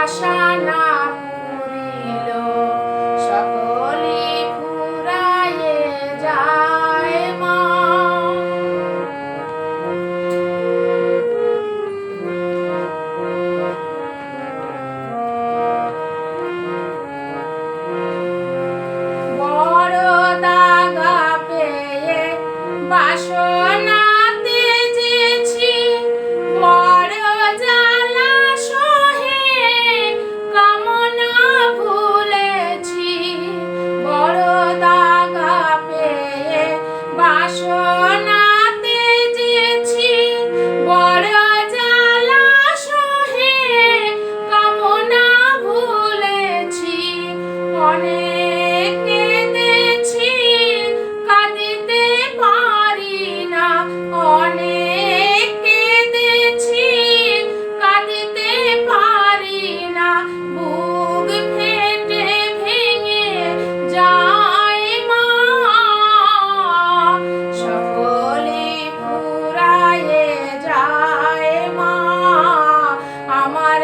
আশা না পুরিল সকলি ফুরায়ে যায় মা। বড় দাগা পেয়ে বাসনাতে যেছি বড় জ্বালা সহে কামনা ভুলেছি। বড় দাগা পেয়ে বাসনাতে যেছি বড় জ্বালা সহে কামনা ভুলেছি। অনেক কেঁদেছি কাঁদিতে পারি না, অনেক কেঁদেছি কাঁদিতে পারি না। বুক ফেটে ভেঙে যায় মা সকলি ফুরায়ে যায় মা। আমার